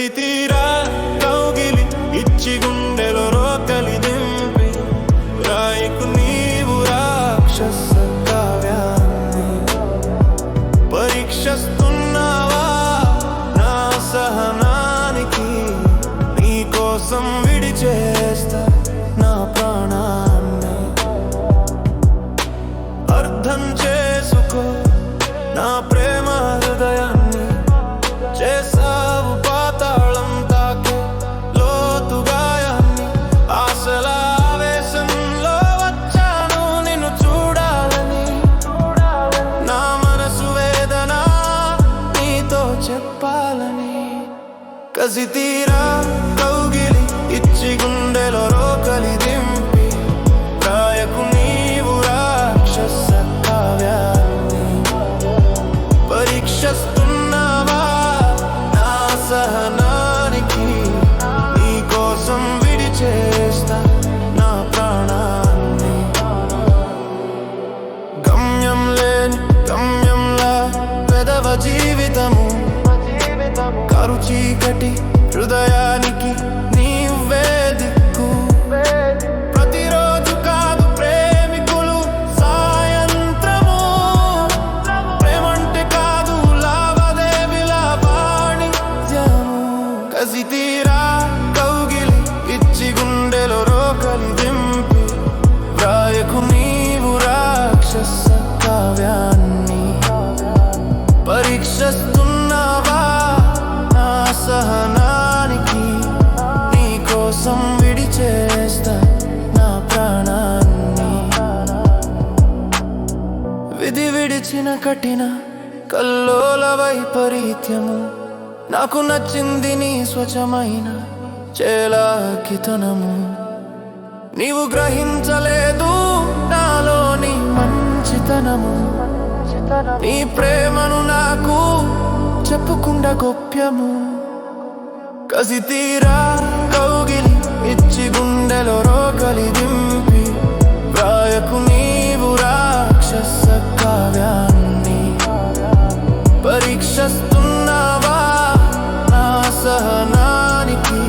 కసి తీరా కౌగిలి ఇచ్చి గుండెలో రోకలి దింపి రాయకు నీవు రాక్షస కావ్యాన్ని పరీక్షిస్తున్నావా నా సహనానికి నీ కోసం విడిచేస్తా నా ప్రాణాన్ని అర్థం చేసుకో నా ప్రేమ హృదయాన్ని చేసావు పాతాళం తాకే లోతు గాయాన్ని ఆశల ఆవేశంలో వచ్చాను నిన్ను చూడాలని నా మనసు వేదన నీతో చెప్పాలని కసి తీరా కౌగిలి ఇచ్చి గుండెలో రోకలి దింపి రాయకు నీవు రాక్షస కావ్యాన్ని పరీక్షిస్తున్నావా నా సహనానికి నీ కోసం విడిచేస్తా నా ప్రాణాన్ని గమ్యం లేని గమ్యంలా పెదవ జీవితము కరు చీకటి హృదయానికి నీవే దిక్కు ప్రతిరోజు కాదు ప్రేమికులు సాయంత్రము ప్రేమంటే కాదు లావాదేవీల వాణిజ్యము కసి తీరా కౌగిలి ఇచ్చి గుండెలో రోకలి దింపి రాయకు నీవు రాక్షస కావ్యాన్ని పరీక్షిస్తున్నావా నా సహనానికి నీ కోసం విడిచేస్తా నా ప్రాణాన్ని విధి విడిచిన కఠిన కల్లోల వైపరీత్యము నాకు నచ్చింది నీ స్వచ్ఛమైన చేలాకితనము నీవు గ్రహించలేదు నాలోని మంచితనము నీ ప్రేమను నాకు చెప్పుకుండా గోప్యము కసి తీరా కౌగిలి ఇచ్చి గుండెలో రోకలి దింపి రాయకు నీవు రాక్షస కావ్యాన్ని పరీక్షిస్తున్నావా నా సహనానికి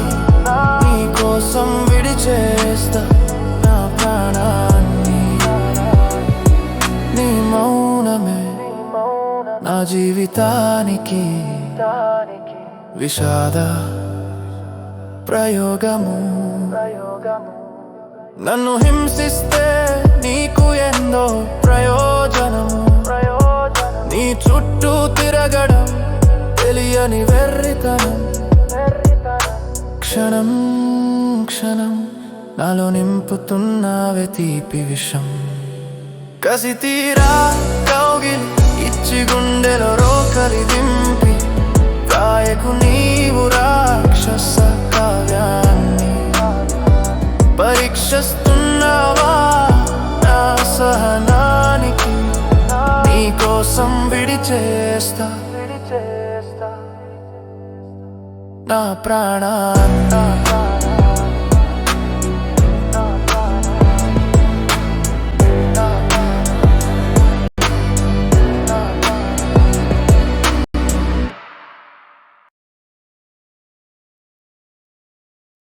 నీ కోసం విడిచేస్తా నా ప్రాణాన్ని నీ మౌనమే నా జీవితానికి విషాద ప్రయోగము నన్ను హింసిస్తే నీకు ఎంతో ప్రయోజనము నీ చుట్టూ తిరగడం తెలియని వెర్రితనం క్షణం క్షణం నాలో నింపుతున్నావే తీపి విషం కసి తీరా కౌగిలి ఇచ్చి గుండెలో రోకలి దింపి రాయకు నీవు రాక్షస కావ్యాన్ని పరీక్షిస్తున్నావా నా సహనానికి నీ కోసం విడిచేస్తా నా ప్రాణాన్ని